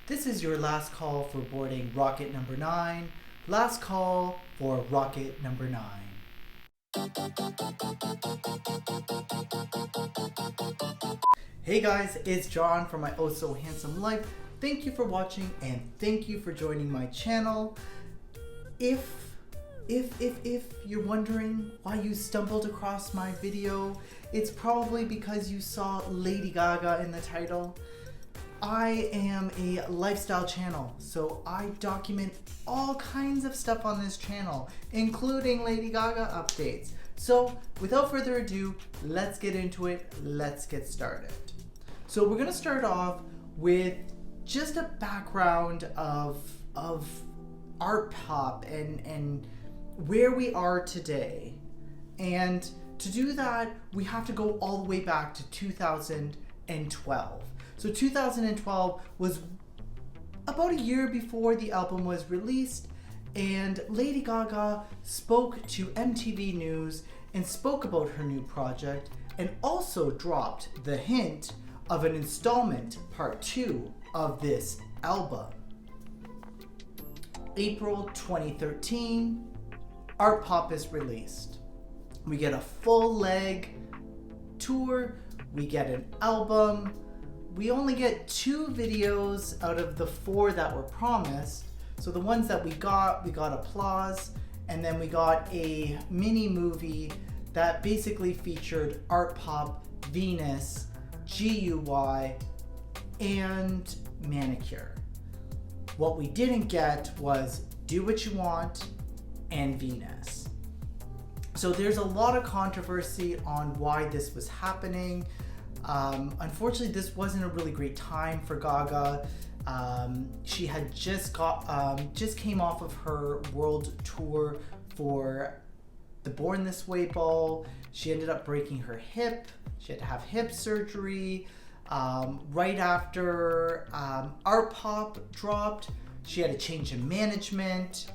This is your last call for boarding rocket number 9. Last call for rocket number 9. Hey guys, it's John from my Oh So Handsome Life. Thank you for watching and thank you for joining my channel. If you're wondering why you stumbled across my video, it's probably because you saw Lady Gaga in the title. I am a lifestyle channel, so I document all kinds of stuff on this channel, including Lady Gaga updates. So without further ado, let's get into it. Let's get started. So we're gonna start off with just a background of art pop and where we are today. And to do that, we have to go all the way back to 2012. So 2012 was about a year before the album was released, and Lady Gaga spoke to MTV News and spoke about her new project, and also dropped the hint of an installment part 2 of this album. April 2013, Artpop is released. We get a full leg tour, we get an album. We only get 2 videos out of the 4 that were promised. So the ones that we got Applause, and then we got a mini movie that basically featured Artpop, Venus, GUY, and Manicure. What we didn't get was Do What You Want and Venus. So there's a lot of controversy on why this was happening. Unfortunately, this wasn't a really great time for Gaga. She had just came off of her world tour for the Born This Way ball. She ended up breaking her hip. She had to have hip surgery. Right after Artpop dropped, she had a change in management.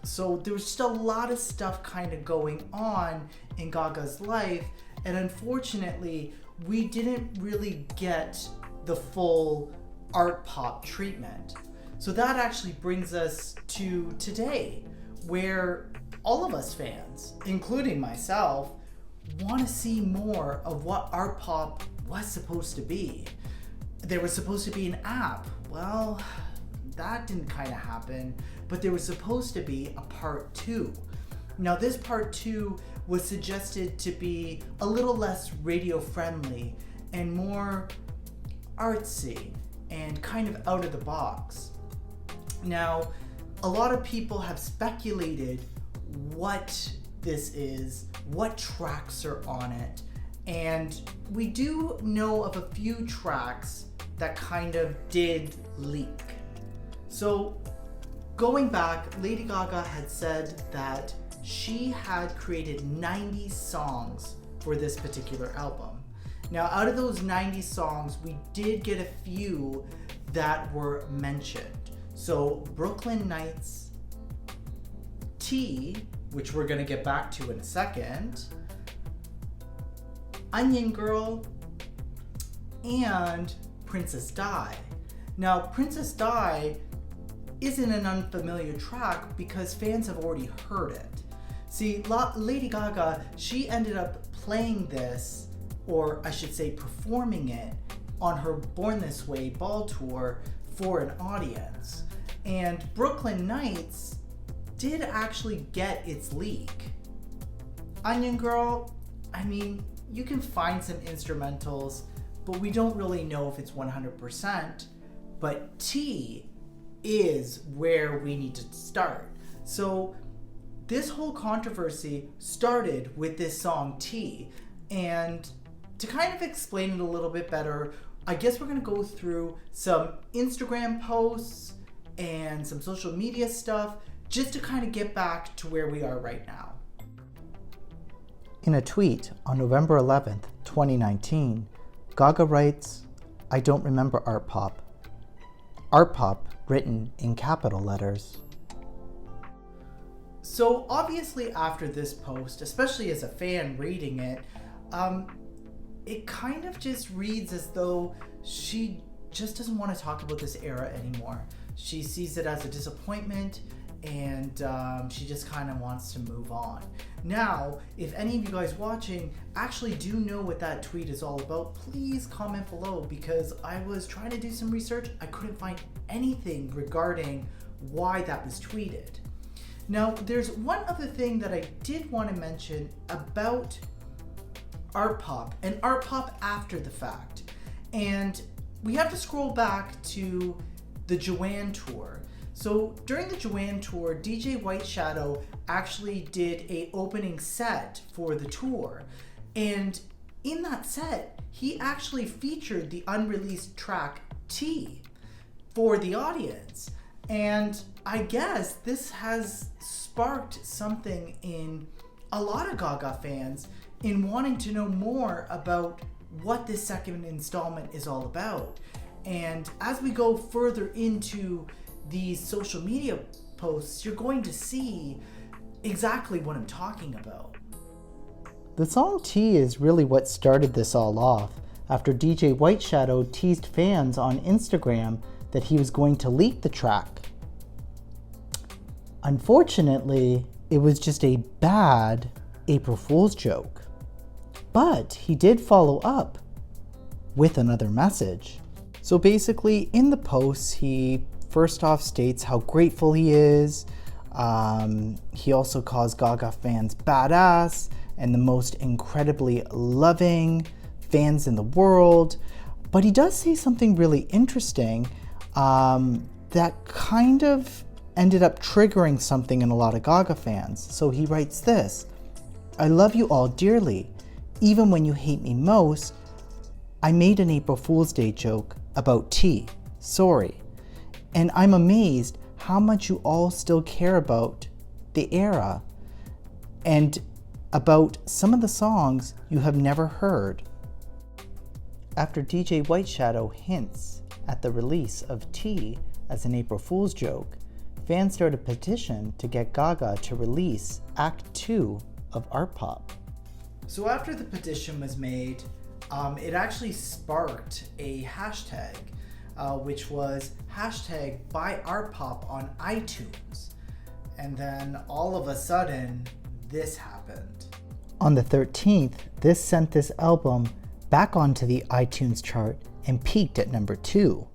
So there was just a lot of stuff kind of going on in Gaga's life. And unfortunately, we didn't really get the full Artpop treatment. So that actually brings us to today, where all of us fans, including myself, want to see more of what Artpop was supposed to be. There was supposed to be an app. Well, that didn't kind of happen, but there was supposed to be a part 2. Now this part 2 was suggested to be a little less radio friendly and more artsy and kind of out of the box. Now, a lot of people have speculated what this is, what tracks are on it, and we do know of a few tracks that kind of did leak. So going back, Lady Gaga had said that she had created 90 songs for this particular album. Now, out of those 90 songs, we did get a few that were mentioned. So Brooklyn Nights, T, which we're gonna get back to in a second, Onion Girl, and Princess Di. Now, Princess Di isn't an unfamiliar track because fans have already heard it. See, Lady Gaga, she ended up playing this, or I should say performing it, on her Born This Way ball tour for an audience. And Brooklyn Nights did actually get its leak. Onion Girl, I mean, you can find some instrumentals, but we don't really know if it's 100%. But T is where we need to start. So this whole controversy started with this song T, and to kind of explain it a little bit better, I guess we're gonna go through some Instagram posts and some social media stuff just to kind of get back to where we are right now. In a tweet on November 11th, 2019, Gaga writes, "I don't remember Artpop. Artpop written in capital letters." So obviously after this post, especially as a fan reading it, it kind of just reads as though she just doesn't want to talk about this era anymore. She sees it as a disappointment, and she just kind of wants to move on. Now, if any of you guys watching actually do know what that tweet is all about, please comment below, because I was trying to do some research. I couldn't find anything regarding why that was tweeted. Now, there's one other thing that I did want to mention about Artpop, and Artpop after the fact. And we have to scroll back to the Joanne tour. So during the Joanne tour, DJ White Shadow actually did a opening set for the tour. And in that set, he actually featured the unreleased track T for the audience. And I guess this has sparked something in a lot of Gaga fans in wanting to know more about what this second installment is all about. And as we go further into these social media posts, you're going to see exactly what I'm talking about. The song T is really what started this all off, after DJ White Shadow teased fans on Instagram that he was going to leak the track. Unfortunately, it was just a bad April Fool's joke. But he did follow up with another message. So basically, in the posts, he first off states how grateful he is. He also calls Gaga fans badass and the most incredibly loving fans in the world. But he does say something really interesting that kind of ended up triggering something in a lot of Gaga fans. So he writes this: "I love you all dearly. Even when you hate me most, I made an April Fool's Day joke about T. Sorry. And I'm amazed how much you all still care about the era and about some of the songs you have never heard." After DJ White Shadow hints at the release of T as an April Fool's joke, fans started a petition to get Gaga to release Act 2 of Artpop. So after the petition was made, it actually sparked a hashtag, which was hashtag Buy Artpop on iTunes. And then all of a sudden, this happened. On the 13th, this sent this album back onto the iTunes chart and peaked at number 2.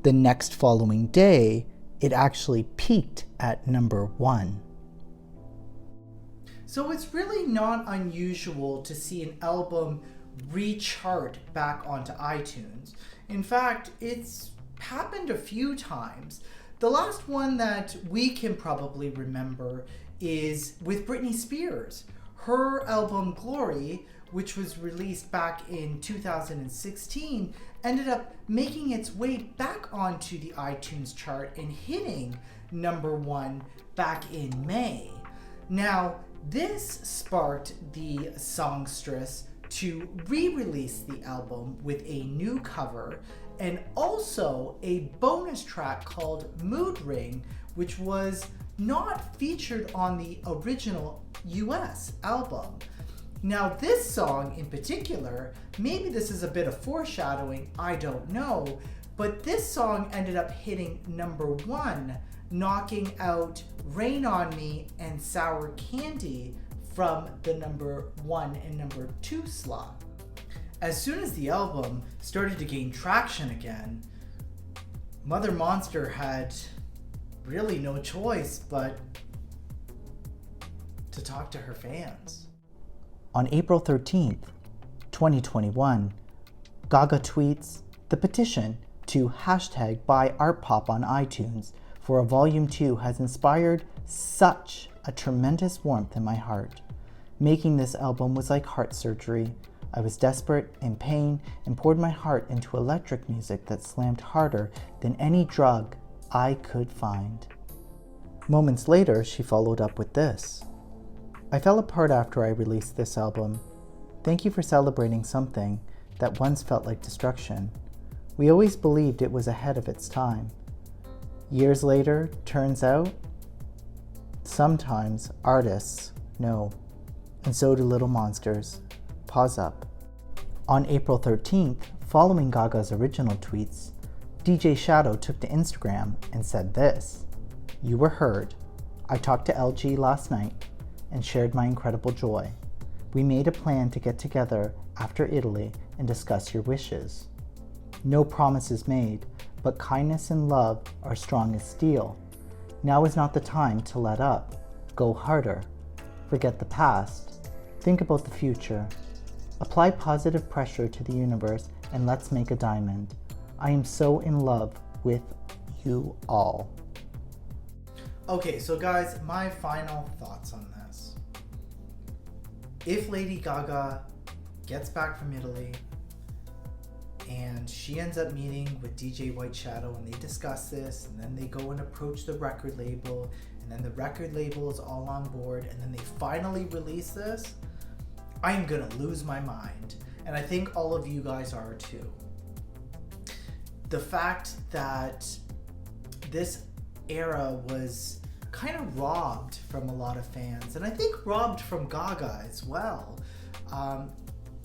The next following day, it actually peaked at number 1. So it's really not unusual to see an album re-chart back onto iTunes. In fact, it's happened a few times. The last one that we can probably remember is with Britney Spears. Her album Glory, which was released back in 2016, ended up making its way back onto the iTunes chart and hitting number 1 back in May. Now, this sparked the songstress to re-release the album with a new cover and also a bonus track called Mood Ring, which was not featured on the original US album. Now, this song in particular, maybe this is a bit of foreshadowing, I don't know, but this song ended up hitting number 1, knocking out Rain on Me and Sour Candy from the number 1 and number 2 slot. As soon as the album started to gain traction again, Mother Monster had really no choice but to talk to her fans. On April 13th, 2021, Gaga tweets the petition to hashtag Buy Artpop on iTunes for a Volume 2 has inspired such a tremendous warmth in my heart. Making this album was like heart surgery. I was desperate, in pain, and poured my heart into electric music that slammed harder than any drug I could find. Moments later, she followed up with this: I fell apart after I released this album. Thank you for celebrating something that once felt like destruction. We always believed it was ahead of its time. Years later, turns out, sometimes artists know, and so do little monsters. Pause up. On April 13th, following Gaga's original tweets, DJ Shadow took to Instagram and said this: "You were heard. I talked to LG last night and shared my incredible joy. We made a plan to get together after Italy and discuss your wishes. No promises made, but kindness and love are strong as steel. Now is not the time to let up. Go harder. Forget the past. Think about the future. Apply positive pressure to the universe and let's make a diamond. I am so in love with you all." Okay, so guys, my final thoughts on this. If Lady Gaga gets back from Italy and she ends up meeting with DJ White Shadow and they discuss this, and then they go and approach the record label, and then the record label is all on board, and then they finally release this, I am gonna lose my mind. And I think all of you guys are too. The fact that this era was kind of robbed from a lot of fans, and I think robbed from Gaga as well,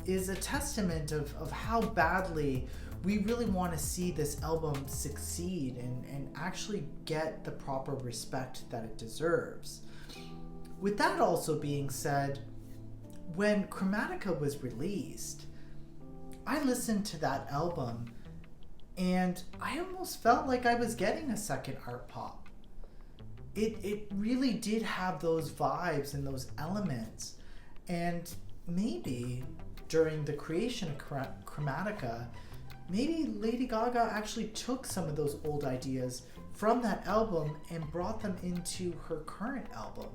is a testament of how badly we really want to see this album succeed and actually get the proper respect that it deserves. With that also being said, when Chromatica was released, I listened to that album and I almost felt like I was getting a second Artpop. It really did have those vibes and those elements, and maybe during the creation of Chromatica, maybe Lady Gaga actually took some of those old ideas from that album and brought them into her current album.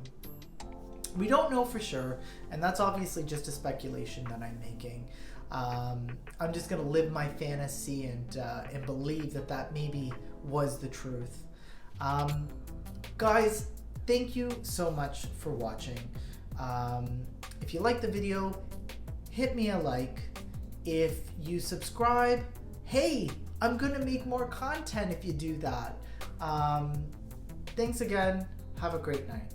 We don't know for sure, and that's obviously just a speculation that I'm making. I'm just gonna live my fantasy and believe that maybe was the truth. Guys, thank you so much for watching. If you like the video, hit me a like. If you subscribe, hey, I'm gonna make more content if you do that. Thanks again. Have a great night.